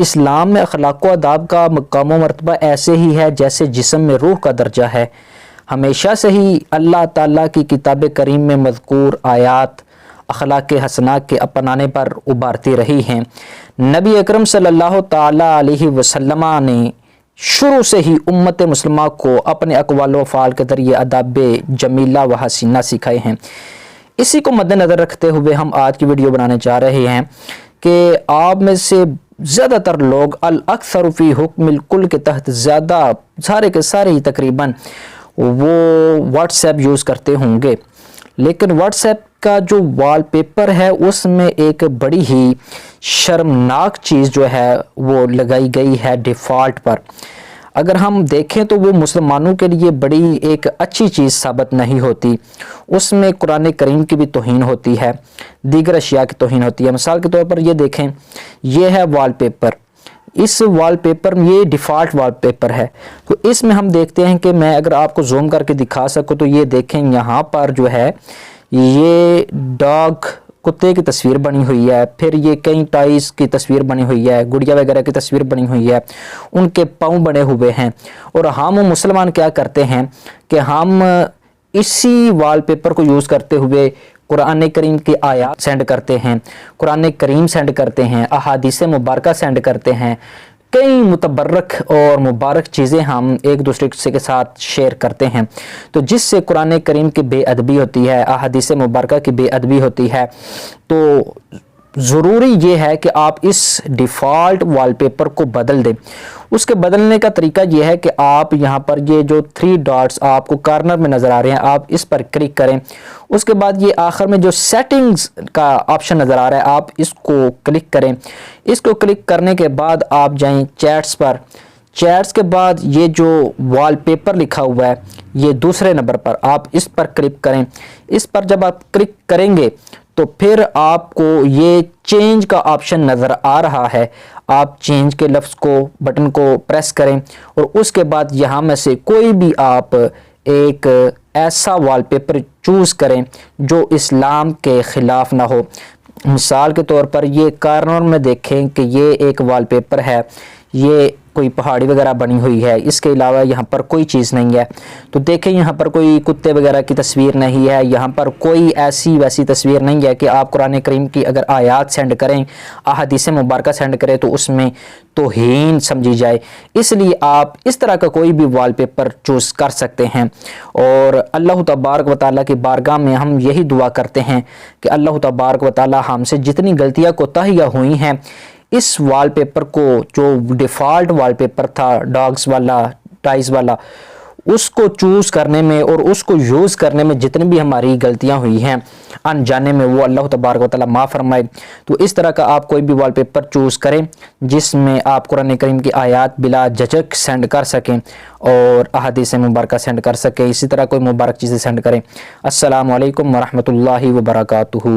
اسلام میں اخلاق و آداب کا مقام و مرتبہ ایسے ہی ہے جیسے جسم میں روح کا درجہ ہے۔ ہمیشہ سے ہی اللہ تعالیٰ کی کتاب کریم میں مذکور آیات اخلاق حسنہ کے اپنانے پر ابھرتی رہی ہیں۔ نبی اکرم صلی اللہ تعالیٰ علیہ وسلم نے شروع سے ہی امت مسلمہ کو اپنے اقوال و افعال کے ذریعے آداب جمیلہ و حسینہ سکھائے ہیں۔ اسی کو مد نظر رکھتے ہوئے ہم آج کی ویڈیو بنانے جا رہے ہیں کہ آپ میں سے زیادہ تر لوگ الاکثر فی حکم الکل کے تحت سارے کے سارے ہی تقریباً وہ واٹس ایپ یوز کرتے ہوں گے، لیکن واٹس ایپ کا جو وال پیپر ہے اس میں ایک بڑی ہی شرمناک چیز جو ہے وہ لگائی گئی ہے ڈیفالٹ پر۔ اگر ہم دیکھیں تو وہ مسلمانوں کے لیے بڑی ایک اچھی چیز ثابت نہیں ہوتی۔ اس میں قرآن کریم کی بھی توہین ہوتی ہے، دیگر اشیاء کی توہین ہوتی ہے۔ مثال کے طور پر یہ دیکھیں، یہ ہے وال پیپر، اس وال پیپر میں یہ ڈیفالٹ وال پیپر ہے، تو اس میں ہم دیکھتے ہیں کہ میں اگر آپ کو زوم کر کے دکھا سکوں تو یہ دیکھیں یہاں پر جو ہے یہ ڈاگ کتے کی تصویر بنی ہوئی ہے، پھر یہ کئی ٹائز کی تصویر بنی ہوئی ہے، گڑیا وغیرہ کی تصویر بنی ہوئی ہے، ان کے پاؤں بنے ہوئے ہیں۔ اور ہم مسلمان کیا کرتے ہیں کہ ہم اسی وال پیپر کو یوز کرتے ہوئے قرآن کریم کی آیات سینڈ کرتے ہیں، قرآن کریم سینڈ کرتے ہیں، احادیث مبارکہ سینڈ کرتے ہیں، کئی متبرک اور مبارک چیزیں ہم ایک دوسرے کے ساتھ شیئر کرتے ہیں، تو جس سے قرآن کریم کی بے ادبی ہوتی ہے، احادیث مبارکہ کی بے ادبی ہوتی ہے۔ تو ضروری یہ ہے کہ آپ اس ڈیفالٹ وال پیپر کو بدل دیں۔ اس کے بدلنے کا طریقہ یہ ہے کہ آپ یہاں پر یہ جو 3 ڈاٹس آپ کو کارنر میں نظر آ رہے ہیں، آپ اس پر کلک کریں۔ اس کے بعد یہ آخر میں جو سیٹنگز کا آپشن نظر آ رہا ہے، آپ اس کو کلک کریں۔ اس کو کلک کرنے کے بعد آپ جائیں چیٹس پر۔ چیٹس کے بعد یہ جو وال پیپر لکھا ہوا ہے یہ دوسرے نمبر پر، آپ اس پر کلک کریں۔ اس پر جب آپ کلک کریں گے تو پھر آپ کو یہ چینج کا آپشن نظر آ رہا ہے، آپ چینج کے لفظ کو بٹن کو پریس کریں اور اس کے بعد یہاں میں سے کوئی بھی آپ ایک ایسا وال پیپر چوز کریں جو اسلام کے خلاف نہ ہو۔ مثال کے طور پر یہ کارنر میں دیکھیں کہ یہ ایک وال پیپر ہے، یہ کوئی پہاڑی وغیرہ بنی ہوئی ہے، اس کے علاوہ یہاں پر کوئی چیز نہیں ہے۔ تو دیکھیں یہاں پر کوئی کتے وغیرہ کی تصویر نہیں ہے، یہاں پر کوئی ایسی ویسی تصویر نہیں ہے کہ آپ قرآن کریم کی اگر آیات سینڈ کریں، احادیث مبارکہ سینڈ کریں تو اس میں توہین سمجھی جائے۔ اس لیے آپ اس طرح کا کوئی بھی وال پیپر چوز کر سکتے ہیں، اور اللہ تبارک و تعالیٰ کی بارگاہ میں ہم یہی دعا کرتے ہیں کہ اللہ تبارک و تعالیٰ ہم سے جتنی غلطیاں کوتاہیاں ہوئی ہیں، اس وال پیپر کو جو ڈیفالٹ وال پیپر تھا ڈاگز والا، ٹائز والا، اس کو چوز کرنے میں اور اس کو یوز کرنے میں جتنی بھی ہماری غلطیاں ہوئی ہیں انجانے میں، وہ اللہ تبارک و تعالیٰ معاف فرمائے۔ تو اس طرح کا آپ کوئی بھی وال پیپر چوز کریں جس میں آپ قرآن کریم کی آیات بلا جھجک سینڈ کر سکیں اور احادیث مبارکہ سینڈ کر سکیں، اسی طرح کوئی مبارک چیزیں سینڈ کریں۔ السلام علیکم ورحمۃ اللہ وبرکاتہ۔